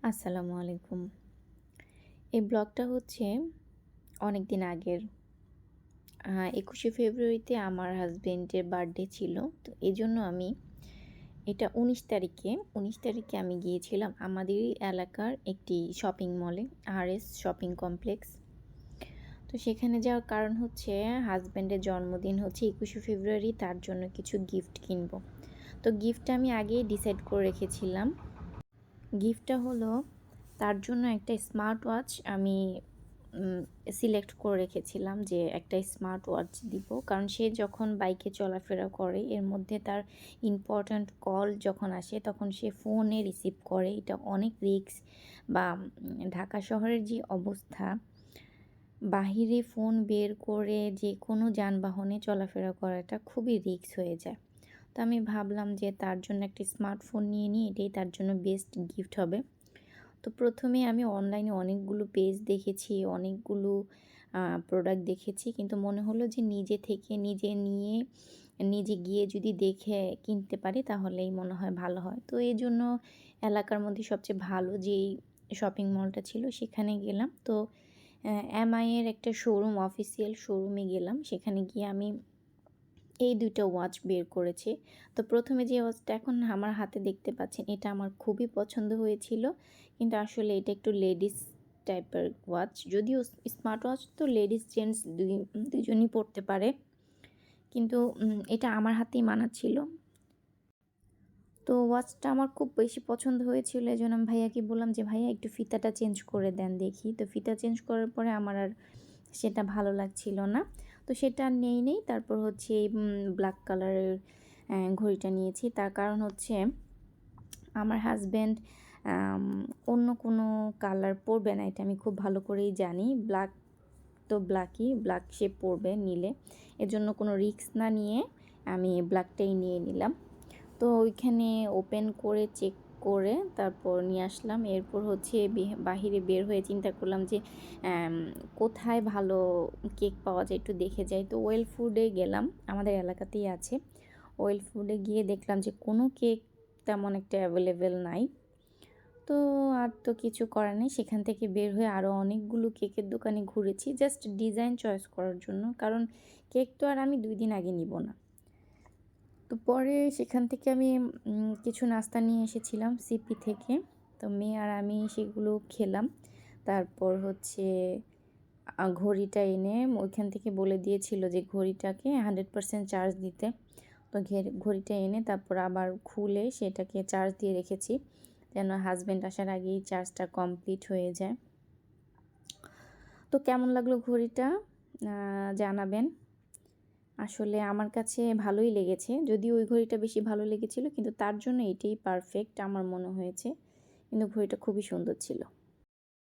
আসসালামু আলাইকুম। এই ব্লগটা হচ্ছে অনেক দিন আগের। ২১শে ফেব্রুয়ারিতে আমার হাসব্যান্ডের বার্থডে ছিল। তো এজন্য আমি এটা ১৯ তারিখে আমি গিয়েছিলাম আমাদেরই এলাকার একটি শপিং মলে, আরএস শপিং কমপ্লেক্স। তো সেখানে যাওয়ার কারণ হচ্ছে হাসব্যান্ডের জন্মদিন হচ্ছে ২১শে ফেব্রুয়ারি, তার জন্য কিছু গিফট কিনবো। তো গিফটটা আমি আগেই ডিসাইড করে রেখেছিলাম। গিফটটা হলো তার জন্য একটা স্মার্ট ওয়াচ আমি সিলেক্ট করে রেখেছিলাম যে একটা স্মার্ট ওয়াচ দিব, কারণ সে যখন বাইকে চলাফেরা করে এর মধ্যে তার ইম্পর্ট্যান্ট কল যখন আসে তখন সে ফোনে রিসিভ করে। এটা অনেক রিস্ক, বা ঢাকা শহরের যে অবস্থা, বাহিরে ফোন বের করে যে কোনো যানবাহনে চলাফেরা করাটা খুবই রিস্ক হয়ে যায়। তো আমি ভাবলাম যে তার জন্য একটি স্মার্টফোন নিয়ে নিই, এটাই তার জন্য বেস্ট গিফট হবে। তো প্রথমে আমি অনলাইনে অনেকগুলো পেজ দেখেছি, অনেকগুলো প্রোডাক্ট দেখেছি, কিন্তু মনে হলো যে নিজে থেকে নিজে নিয়ে নিজে গিয়ে যদি দেখে কিনতে পারি তাহলেই মনে হয় ভালো হয়। তো এই জন্য এলাকার মধ্যে সবচেয়ে ভালো যেই শপিং মলটা ছিল সেখানে গেলাম। তো এমআইয়ের একটা শোরুম, অফিসিয়াল শোরুমে গেলাম। সেখানে গিয়ে আমি এই ২ টা ওয়াচ বের করেছি। তো প্রথমে যে ওয়াচটা এখন আমার হাতে দেখতে পাচ্ছেন, এটা আমার খুবই পছন্দ হয়েছিল। কিন্তু আসলে এটা একটু লেডিস টাইপের ওয়াচ। যদিও স্মার্ট ওয়াচ তো লেডিস জেন্টস দুজনই পড়তে পারে। কিন্তু এটা আমার হাতেই মানাচ্ছিল। তো ওয়াচটা আমার খুব বেশি পছন্দ হয়েছিল। এজন্য আমি ভাইয়াকে বললাম যে, "ভাইয়া একটু ফিতাটা চেঞ্জ করে দেন দেখি।" তো ফিতা চেঞ্জ করার পরে আমার আর সেটা ভালো লাগছিল না। তো সেটা আর নেই। তারপর হচ্ছে এই ব্ল্যাক কালারের ঘড়িটা নিয়েছি। তার কারণ হচ্ছে আমার হাসব্যান্ড আম অন্য কোনো কালার পরবে না, এটা আমি খুব ভালো করেই জানি। ব্ল্যাক তো ব্ল্যাকই, ব্ল্যাক সে পরবে নিলে। এজন্য কোনো রিস্ক না নিয়ে আমি ব্ল্যাকটাই নিয়ে নিলাম। তো ওইখানে ওপেন করে চেক করে তারপর নিয়ে আসলাম। এরপর হচ্ছে বাহিরে বের হয়ে চিন্তা করলাম যে কোথায় ভালো কেক পাওয়া যায় একটু দেখে যাই। তো ওয়েল ফুডে গেলাম, আমাদের এলাকাতেই আছে। ওয়েল ফুডে গিয়ে দেখলাম যে কোনো কেক তেমন একটা অ্যাভেলেবেল নাই। তো আর তো কিছু করার নেই, সেখান থেকে বের হয়ে আরও অনেকগুলো কেকের দোকানে ঘুরেছি জাস্ট ডিজাইন চয়েস করার জন্য, কারণ কেক তো আর আমি ২ দিন আগে নিব না। তো পরে সেখান থেকে আমি কিছু নাস্তা নিয়ে এসেছিলাম সিপি থেকে। তো মেয়ে আর আমি সেগুলো খেলাম। তারপর হচ্ছে ঘড়িটা এনে ওইখান থেকে বলে দিয়েছিল যে ঘড়িটাকে 100% চার্জ দিতে। তো ঘড়িটা এনে তারপর আবার খুলে সেটাকে চার্জ দিয়ে রেখেছি, যেন হাসব্যান্ড আসার আগেই চার্জটা কমপ্লিট হয়ে যায়। তো কেমন লাগলো ঘড়িটা জানাবেন। আসলে আমার কাছে ভালোই লেগেছে, যদিও ওই ঘড়িটা বেশি ভালো লেগেছিল, কিন্তু তার জন্য এটাই পারফেক্ট আমার মনে হয়েছে। কিন্তু ঘড়িটা খুবই সুন্দর ছিল।